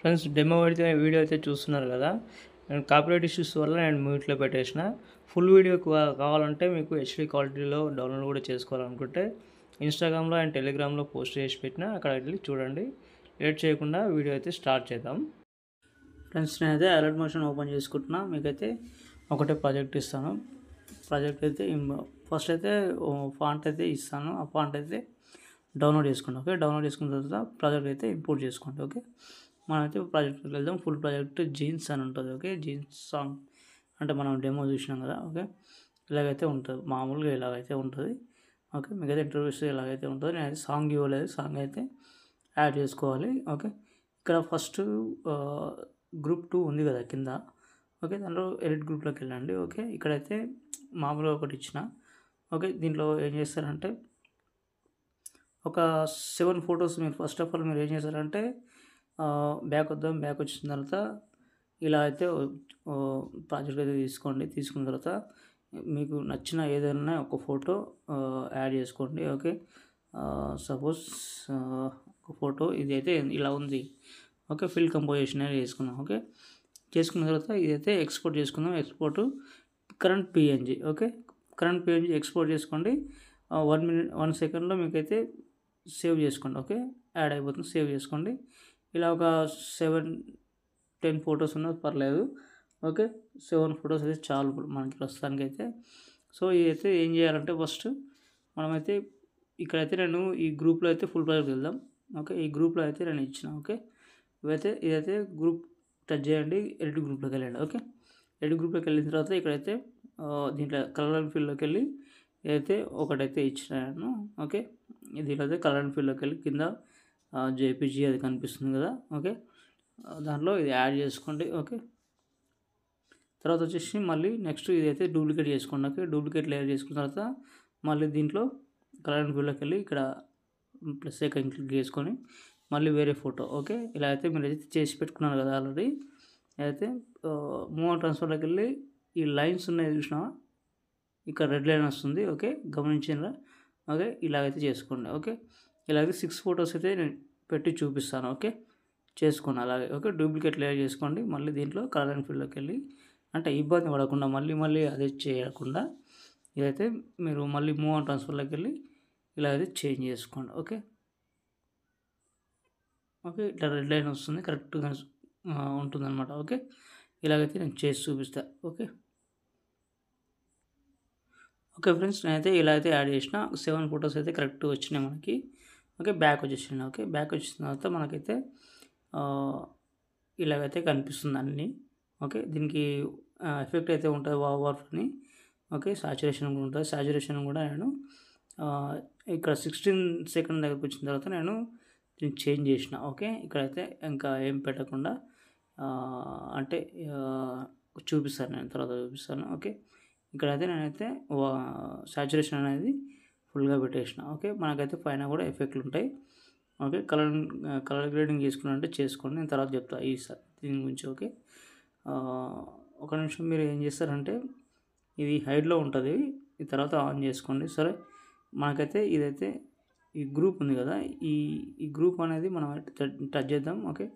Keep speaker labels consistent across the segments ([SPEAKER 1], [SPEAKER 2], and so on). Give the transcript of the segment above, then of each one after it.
[SPEAKER 1] Friends demo video అయితే చూస్తున్నారు కదా. నేను కాపీరైట్ ఇష్యూస్ వల్ల నేను మ్యూట్లో పెట్టేసిన. ఫుల్ వీడియో కావాలంటే మీకు హెచ్డీ క్వాలిటీలో డౌన్లోడ్ కూడా చేసుకోవాలనుకుంటే ఇన్స్టాగ్రామ్లో అండ్ టెలిగ్రామ్లో పోస్ట్ చేసి పెట్టిన, అక్కడ వెళ్ళి చూడండి. లేట్ చేయకుండా వీడియో అయితే స్టార్ట్ చేద్దాం. ఫ్రెండ్స్ నేనైతే అలర్ట్ మోషన్ ఓపెన్ చేసుకుంటున్నా. మీకైతే ఒకటే ప్రాజెక్ట్ ఇస్తాను. ప్రాజెక్ట్ అయితే ఫస్ట్ అయితే ఫాంట్ అయితే ఇస్తాను. ఆ ఫాంట్ అయితే డౌన్లోడ్ చేసుకోండి. ఓకే, డౌన్లోడ్ చేసుకున్న తర్వాత ప్రాజెక్ట్ అయితే ఇంపోర్ట్ చేసుకోండి. ఓకే, మనమైతే ప్రాజెక్ట్కి వెళ్దాం. ఫుల్ ప్రాజెక్ట్ జీన్స్ అని ఉంటుంది. ఓకే, జీన్స్ సాంగ్ అంటే మనం డెమో చూసినాం కదా. ఓకే, ఇలాగైతే ఉంటుంది, మామూలుగా ఇలాగైతే ఉంటుంది. ఓకే, మీకైతే ఇంటర్వ్యూస్ ఇలాగైతే ఉంటుంది. నేనైతే సాంగ్ ఇవ్వలేదు, సాంగ్ అయితే యాడ్ చేసుకోవాలి. ఓకే, ఇక్కడ ఫస్ట్ గ్రూప్ 2 ఉంది కదా కింద. ఓకే, దాంట్లో ఎడిట్ గ్రూప్లోకి వెళ్ళండి. ఓకే, ఇక్కడైతే మామూలుగా ఒకటి ఇచ్చిన. ఓకే, దీంట్లో ఏం చేస్తారంటే ఒక 7 ఫొటోస్ మీరు ఫస్ట్ ఆఫ్ ఆల్ మీరు ఏం చేస్తారంటే బ్యాక్ వద్దాం. బ్యాక్ వచ్చిన తర్వాత ఇలా అయితే ప్రాజెక్ట్ అయితే తీసుకోండి. తీసుకున్న తర్వాత మీకు నచ్చిన ఏదైనా ఒక ఫోటో యాడ్ చేసుకోండి. ఓకే, సపోజ్ ఒక ఫోటో ఇది అయితే ఇలా ఉంది. ఓకే, ఫిల్ కంపోజిషన్ అనేది చేసుకుందాం. ఓకే, చేసుకున్న తర్వాత ఇదైతే ఎక్స్పోర్ట్ చేసుకుందాం. Export current PNG. Okay, current PNG export చేసుకోండి. 1 minute 1 సెకండ్లో మీకైతే సేవ్ చేసుకోండి. ఓకే, యాడ్ అయిపోతుంది. సేవ్ చేసుకోండి. ఇలా ఒక 7-10 ఫొటోస్ ఉన్నా పర్లేదు. ఓకే, 7 ఫొటోస్ అయితే చాలు మనకి ప్రస్తుతానికి అయితే. సో ఇదైతే ఏం చేయాలంటే ఫస్ట్ మనమైతే ఇక్కడైతే నేను ఈ గ్రూప్లో అయితే ఫుల్ ప్రాజెక్ట్ వెళ్దాం. ఓకే, ఈ గ్రూప్లో అయితే నేను ఇచ్చిన. ఓకే, ఇదైతే గ్రూప్ టచ్ చేయండి. ఎడిట్ గ్రూప్లోకి వెళ్ళండి. ఓకే, ఎడిట్ గ్రూప్లోకి వెళ్ళిన తర్వాత ఇక్కడైతే దీంట్లో కలర్ అండ్ ఫీల్డ్లోకి వెళ్ళి ఏదైతే ఒకటైతే ఇచ్చినాను. ఓకే, దీంట్లో అయితే కలర్ అండ్ ఫీల్డ్లోకి వెళ్ళి కింద జేపీజీ అది కనిపిస్తుంది కదా. ఓకే, దాంట్లో ఇది యాడ్ చేసుకోండి. ఓకే, తర్వాత వచ్చేసి మళ్ళీ నెక్స్ట్ ఇదైతే డూప్లికేట్ చేసుకోండి. ఓకే, డూప్లికేట్ లేయర్ చేసుకున్న తర్వాత మళ్ళీ దీంట్లో కలర్ అండ్ ఫీల్డ్లోకి వెళ్ళి ఇక్కడ ప్లస్ ఐకాన్ క్లిక్ చేసుకొని మళ్ళీ వేరే ఫోటో. ఓకే, ఇలా అయితే మీరు అయితే చేసి పెట్టుకున్నారు కదా ఆల్రెడీ. అయితే మూవ్ అండ్ ట్రాన్స్ఫర్లోకి వెళ్ళి ఈ లైన్స్ ఉన్నాయి చూసినా, ఇక్కడ రెడ్ లైన్ వస్తుంది. ఓకే, గమనించారా. ఓకే, ఇలాగైతే చేసుకోండి. ఓకే, ఇలాగైతే 6 ఫొటోస్ అయితే నేను పెట్టి చూపిస్తాను. ఓకే, చేసుకోండి అలాగే. ఓకే, డూప్లికేట్ లేయర్ చేసుకోండి. మళ్ళీ దీంట్లో కలర్ అండ్ ఫీల్డ్లోకి వెళ్ళి అంటే ఇబ్బంది పడకుండా మళ్ళీ అదే చేయకుండా ఇదైతే మీరు మళ్ళీ మూవ్ అండ్ ట్రాన్స్ఫర్లోకి వెళ్ళి ఇలా అయితే చేంజ్ చేసుకోండి. ఓకే, ఓకే, ఇట్లా రెడ్ లైన్ వస్తుంది, కరెక్ట్గా ఉంటుందన్నమాట. ఓకే, ఇలాగైతే నేను చేసి చూపిస్తాను. ఓకే, ఓకే ఫ్రెండ్స్, నేనైతే ఇలా అయితే యాడ్ చేసిన 7 ఫొటోస్ అయితే కరెక్ట్ వచ్చినాయి మనకి. ఓకే, బ్యాక్ వచ్చేసింది. ఓకే, బ్యాక్ వచ్చిన తర్వాత మనకైతే ఇలాగైతే కనిపిస్తుంది అన్నీ. ఓకే, దీనికి ఎఫెక్ట్ అయితే ఉంటుంది ఓవర్ అని. ఓకే, సాచురేషన్ కూడా ఉంటుంది. సాచురేషన్ కూడా నేను ఇక్కడ 16 సెకండ్ దగ్గరకు వచ్చిన తర్వాత నేను దీన్ని చేంజ్ చేసిన. ఓకే, ఇక్కడైతే ఇంకా ఏం పెట్టకుండా అంటే చూపిస్తాను, నేను తర్వాత చూపిస్తాను. ఓకే, ఇక్కడైతే నేనైతే సాచురేషన్ అనేది ఫుల్గా పెట్టేసిన. ఓకే, మనకైతే పైన కూడా ఎఫెక్ట్లు ఉంటాయి. ఓకే, కలర్ గ్రేడింగ్ చేసుకున్నారంటే చేసుకోండి, నేను తర్వాత చెప్తాను దీని గురించి. ఓకే, ఒక నిమిషం మీరు ఏం చేస్తారంటే ఇది హైడ్లో ఉంటుంది, ఈ తర్వాత ఆన్ చేసుకోండి. సరే, మనకైతే ఇదైతే ఈ గ్రూప్ ఉంది కదా, ఈ గ్రూప్ అనేది మనం టచ్ చేద్దాం. ఓకే,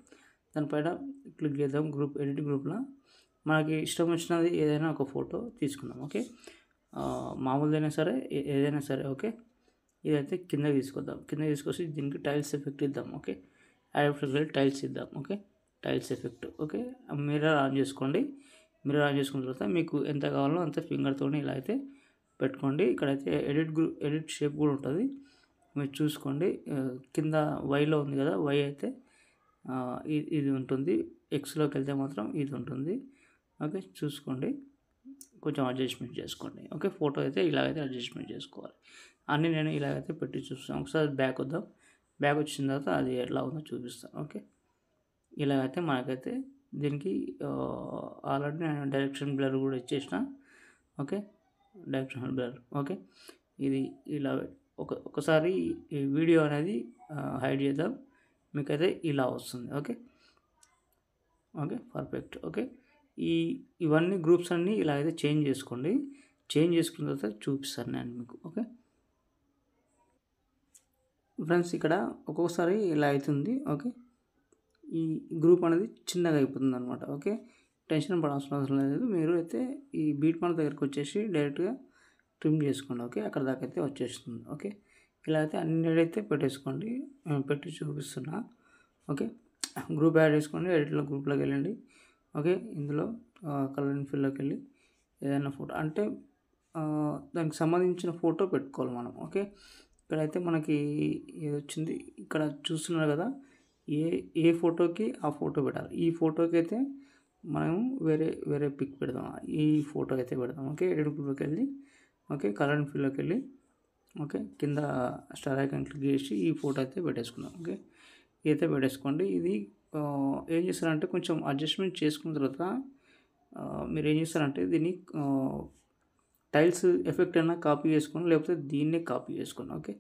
[SPEAKER 1] దానిపైన క్లిక్ చేద్దాం. ఎడిట్ గ్రూప్లో మనకి ఇష్టం వచ్చినది ఏదైనా ఒక ఫోటో తీసుకుందాం. ఓకే, మామూలుదైనా సరే ఏదైనా సరే. ఓకే, ఇదైతే కిందకి తీసుకొద్దాం. కింద తీసుకొచ్చి దీనికి టైల్స్ ఎఫెక్ట్ ఇద్దాం. ఓకే, టైల్స్ ఇద్దాం. Okay, tiles effect. Okay, mirror on చేసుకోండి. మిర్రర్ ఆన్ చేసుకున్న తర్వాత మీకు ఎంత కావాలో అంత ఫింగర్తో ఇలా అయితే పెట్టుకోండి. ఇక్కడైతే ఎడిట్ షేప్ కూడా ఉంటుంది, మీరు చూసుకోండి. కింద వైలో ఉంది కదా, వై అయితే ఇది ఉంటుంది. ఎక్స్లోకి వెళ్తే మాత్రం ఇది ఉంటుంది. ఓకే, చూసుకోండి, కొంచెం అడ్జస్ట్మెంట్ చేసుకోండి. ఓకే, ఫోటో అయితే ఇలాగైతే అడ్జస్ట్మెంట్ చేసుకోవాలి. అన్నీ నేను ఇలాగైతే పెట్టి చూస్తాను. ఒకసారి బ్యాక్ వద్దాం. బ్యాక్ వచ్చిన తర్వాత అది ఎట్లా ఉందో చూపిస్తాను. ఓకే, ఇలాగైతే మనకైతే దీనికి ఆల్రెడీ నేను డైరెక్షన్ బ్లర్ కూడా ఇచ్చేసిన. Okay, direction blur. ఓకే, ఇది ఇలా ఒకసారి ఈ వీడియో అనేది హైడ్ చేద్దాం. మీకైతే ఇలా వస్తుంది. Okay, okay, perfect. ఓకే, ఇవన్నీ గ్రూప్స్ అన్నీ ఇలా అయితే చేంజ్ చేసుకోండి. చేంజ్ చేసుకున్న తర్వాత చూపిస్తాను నేను మీకు. ఓకే ఫ్రెండ్స్, ఇక్కడ ఒక్కొక్కసారి ఇలా అవుతుంది. ఓకే, ఈ గ్రూప్ అనేది చిన్నగా అయిపోతుంది అనమాట. ఓకే, టెన్షన్ పడాల్సిన అవసరం లేదు. మీరు అయితే ఈ బీట్ మార్క్ దగ్గరికి వచ్చేసి డైరెక్ట్గా ట్రిమ్ చేసుకోండి. ఓకే, అక్కడ దాకా అయితే వచ్చేస్తుంది. ఓకే, ఇలా అయితే అన్నిడైతే పెట్టేసుకోండి. పెట్టి చూపిస్తున్నా. ఓకే, గ్రూప్ యాడ్ చేసుకోండి. ఎడిట్లో గ్రూప్లోకి వెళ్ళండి. ఓకే, ఇందులో కలర్ అండ్ ఫిల్లోకి వెళ్ళి ఏదైనా ఫోటో అంటే దానికి సంబంధించిన ఫోటో పెట్టుకోవాలి మనం. ఓకే, ఇక్కడైతే మనకి ఏది వచ్చింది ఇక్కడ చూస్తున్నారు కదా, ఏ ఫోటోకి ఆ ఫోటో పెట్టాలి. ఈ ఫోటోకి అయితే మనం వేరే పిక్ పెడదాం. ఈ ఫోటో అయితే పెడదాం. ఓకే, ఎడిట్ గ్రూప్లోకి వెళ్ళి ఓకే, కలర్ అండ్ ఫిల్లోకి వెళ్ళి ఓకే, కింద స్టార్ ఐకాన్ క్లిక్ చేసి ఈ ఫోటో అయితే పెట్టేసుకుందాం. ఓకే, ఇదైతే పెట్టేసుకోండి. ఇది ఏం చేస్తారంటే కొంచెం అడ్జస్ట్మెంట్ చేసుకున్న తర్వాత మీరు ఏం చేస్తారంటే దీన్ని టైల్స్ ఎఫెక్ట్ అయినా కాపీ చేసుకోండి, లేకపోతే దీన్నే కాపీ చేసుకోండి. ఓకే,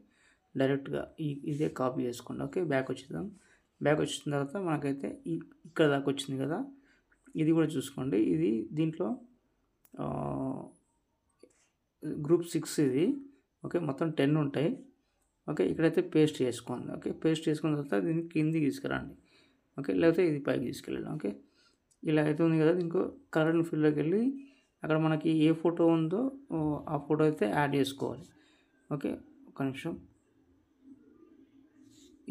[SPEAKER 1] డైరెక్ట్గా ఇదే కాపీ చేసుకోండి. ఓకే, బ్యాక్ వచ్చేద్దాం. బ్యాక్ వచ్చిన తర్వాత మనకైతే ఇక్కడ దాకా వచ్చింది కదా, ఇది కూడా చూసుకోండి. ఇది దీంట్లో గ్రూప్ 6 ఇది. ఓకే, మొత్తం 10 ఉంటాయి. ఓకే, ఇక్కడైతే పేస్ట్ చేసుకోండి. ఓకే, పేస్ట్ చేసుకున్న తర్వాత దీన్ని కిందికి తీసుకురండి. ఓకే, లేకపోతే ఇది పైకి తీసుకెళ్ళండి. ఓకే, ఇలా అయితే ఉంది కదా, ఇంకో కలర్ అండ్ ఫిల్లోకి వెళ్ళి అక్కడ మనకి ఏ ఫోటో ఉందో ఆ ఫోటో అయితే యాడ్ చేసుకోవాలి. ఓకే, ఒక నిమిషం,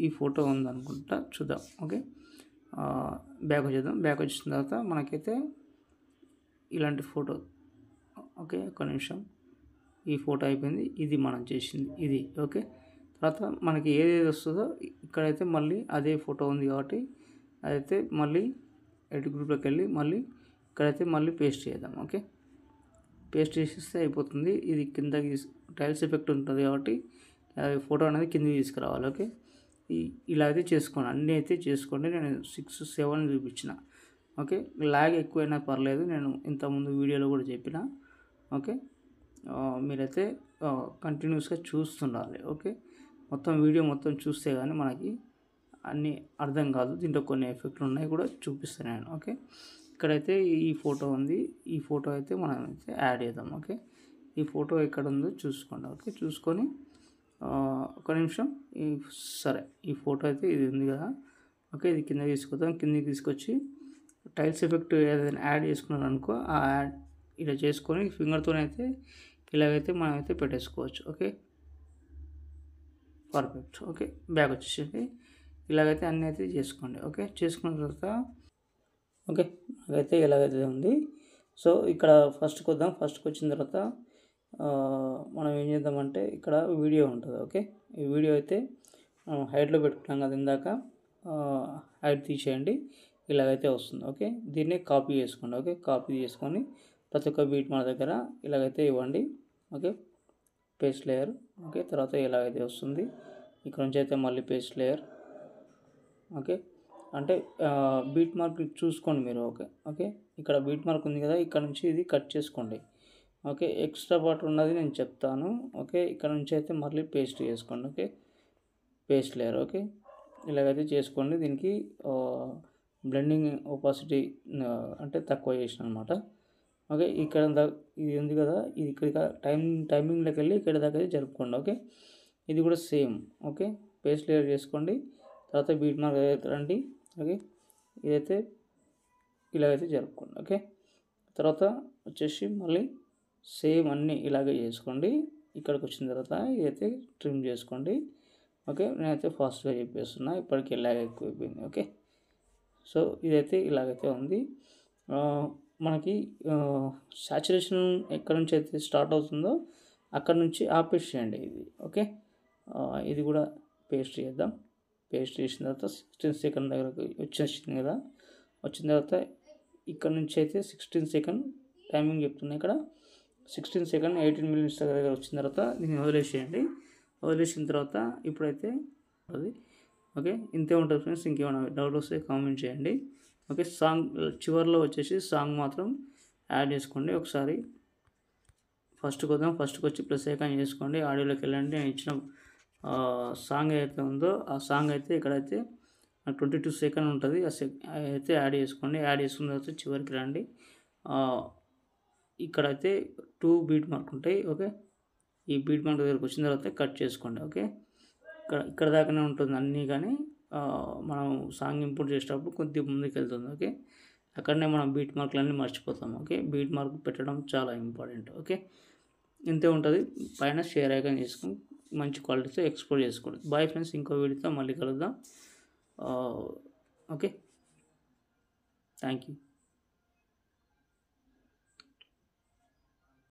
[SPEAKER 1] ఈ ఫోటో ఉందనుకుంటా, చూద్దాం. ఓకే, బ్యాక్ వచ్చేద్దాం. బ్యాక్ వచ్చిన తర్వాత మనకైతే ఇలాంటి ఫోటో. ఓకే, ఒక నిమిషం, ఈ ఫోటో అయిపోయింది. ఇది మనం చేసింది ఇది. ఓకే, తర్వాత మనకి ఏదేది వస్తుందో ఇక్కడైతే మళ్ళీ అదే ఫోటో ఉంది కాబట్టి అదైతే మళ్ళీ ఎడిట్ గ్రూప్లోకి వెళ్ళి మళ్ళీ ఇక్కడైతే మళ్ళీ పేస్ట్ చేద్దాం. ఓకే, పేస్ట్ చేసేస్తే అయిపోతుంది. ఇది కిందకి టైల్స్ ఎఫెక్ట్ ఉంటుంది కాబట్టి ఫోటో అనేది కిందకి తీసుకురావాలి. ఓకే, ఇలా అయితే చేసుకోండి. అన్నీ అయితే చేసుకోండి. నేను 6, 7 చూపించిన. ఓకే, లాగ్ ఎక్కువైనా పర్లేదు, నేను ఇంతకుముందు వీడియోలో కూడా చెప్పిన. ఓకే, మీరైతే కంటిన్యూస్గా చూస్తుండాలి. ఓకే, మొత్తం వీడియో మొత్తం చూస్తే కానీ మనకి అన్నీ అర్థం కాదు. దీంట్లో కొన్ని ఎఫెక్ట్లు ఉన్నాయి కూడా చూపిస్తాను నేను. ఓకే, ఇక్కడైతే ఈ ఫోటో ఉంది. ఈ ఫోటో అయితే మనం అయితే యాడ్ చేద్దాం. ఓకే, ఈ ఫోటో ఎక్కడ ఉందో చూసుకోండి. ఓకే, చూసుకొని ఒక నిమిషం, సరే ఈ ఫోటో అయితే ఇది ఉంది కదా. ఓకే, ఇది కింద తీసుకొద్దాం. కిందకి తీసుకొచ్చి టైల్స్ ఎఫెక్ట్ ఏదైనా యాడ్ చేసుకున్నాను అనుకో, ఆ యాడ్ ఇలా చేసుకొని ఫింగర్తోనైతే ఇలాగైతే మనం అయితే పెట్టేసుకోవచ్చు. Okay, perfect. ఓకే, బ్యాక్ వచ్చేసింది. ఇలాగైతే అన్నీ అయితే చేసుకోండి. ఓకే, చేసుకున్న తర్వాత ఓకే, నాకైతే ఇలాగైతే ఉంది. సో ఇక్కడ ఫస్ట్కి వద్దాం. ఫస్ట్కి వచ్చిన తర్వాత మనం ఏం చేద్దామంటే ఇక్కడ వీడియో ఉంటుంది. ఓకే, ఈ వీడియో అయితే హైడ్లో పెట్టుకున్నాం కదా ఇందాక, హైడ్ తీసేయండి. ఇలాగైతే వస్తుంది. ఓకే, దీన్ని కాపీ చేసుకోండి. ఓకే, కాపీ చేసుకొని ప్రతి ఒక్క బీట్ మన దగ్గర ఇలాగైతే ఇవ్వండి. Okay, paste layer. ఓకే, తర్వాత ఇలాగైతే వస్తుంది. ఇక్కడ నుంచి అయితే మళ్ళీ పేస్ట్ లేయర్. ఓకే, అంటే బీట్ మార్క్ చూసుకోండి మీరు. ఓకే, ఓకే, ఇక్కడ బీట్ మార్క్ ఉంది కదా, ఇక్కడ నుంచి ఇది కట్ చేసుకోండి. ఓకే, ఎక్స్ట్రా పార్ట్ ఉన్నది నేను చెప్తాను. ఓకే, ఇక్కడ నుంచి అయితే మళ్ళీ పేస్ట్ చేసుకోండి. Okay, paste layer. ఓకే, ఇలాగైతే చేసుకోండి. దీనికి బ్లెండింగ్ ఒపాసిటీ అంటే తక్కువ చేసిన అనమాట. ఓకే, ఇక్కడ ఇది ఉంది కదా, ఇది ఇక్కడ టైమింగ్లోకి వెళ్ళి ఇక్కడ దాకా జరుపుకోండి. ఓకే, ఇది కూడా సేమ్. ఓకే, పేస్ట్ లేయర్ చేసుకోండి. తర్వాత బీట్ మార్క్ రండి. ఓకే, ఇదైతే ఇలాగైతే జరుపుకోండి. ఓకే, తర్వాత వచ్చేసి మళ్ళీ సేమ్ అన్నీ ఇలాగే చేసుకోండి. ఇక్కడికి వచ్చిన తర్వాత ఇదైతే ట్రిమ్ చేసుకోండి. ఓకే, నేనైతే ఫాస్ట్గా చెప్పేస్తున్నా, ఇప్పటికి ఇలాగ ఎక్కువైపోయింది. ఓకే, సో ఇదైతే ఇలాగైతే ఉంది. మనకి సాచురేషన్ ఎక్కడి నుంచి అయితే స్టార్ట్ అవుతుందో అక్కడ నుంచి ఆపేసేయండి ఇది. ఓకే, ఇది కూడా పేస్ట్ చేద్దాం. పేస్ట్ చేసిన తర్వాత 16 సెకండ్ దగ్గరకు వచ్చేసింది కదా. వచ్చిన తర్వాత ఇక్కడ నుంచి అయితే 16 సెకండ్ టైమింగ్ చెప్తుంది. ఇక్కడ 16 సెకండ్ 18 మినిట్స్ దగ్గర వచ్చిన తర్వాత దీన్ని వదిలేసేయండి. వదిలేసిన తర్వాత ఇప్పుడైతే అది ఓకే, ఇంతే ఉంటుంది ఫ్రెండ్స్. ఇంకేమైనా డౌట్ వస్తే కామెంట్ చేయండి. ఓకే, సాంగ్ చివరిలో వచ్చేసి సాంగ్ మాత్రం యాడ్ చేసుకోండి. ఒకసారి ఫస్ట్కి వద్దాం. ఫస్ట్కి వచ్చి ప్లస్ ఐకాన్ చేసుకోండి. ఆడియోలోకి వెళ్ళండి. నేను ఇచ్చిన సాంగ్ ఏదైతే ఉందో ఆ సాంగ్ అయితే ఇక్కడైతే 22 సెకండ్ ఉంటుంది. అయితే యాడ్ చేసుకోండి. యాడ్ చేసుకున్న తర్వాత చివరికి రండి. ఇక్కడైతే 2 బీట్ మార్క్ ఉంటాయి. ఓకే, ఈ బీట్ మార్క్ దగ్గరకు వచ్చిన తర్వాత కట్ చేసుకోండి. ఓకే, ఇక్కడ దాకానే ఉంటుంది అన్నీ, కానీ మనం సాంగ్ ఇంపోర్ట్ చేసేటప్పుడు కొద్దిగా ముందుకు వెళ్తుంది. ఓకే, అక్కడనే మనం బీట్ మార్కులన్నీ మర్చిపోతాం. ఓకే, బీట్ మార్క్ పెట్టడం చాలా ఇంపార్టెంట్. ఓకే, ఇంతే ఉంటుంది. పైన షేర్ ఐకాన్ చేసుకుని మంచి క్వాలిటీతో ఎక్స్పోర్ట్ చేసుకోండి. బాయ్ ఫ్రెండ్స్, ఇంకో వీడియోతో మళ్ళీ కలుద్దాం. Okay, thank you.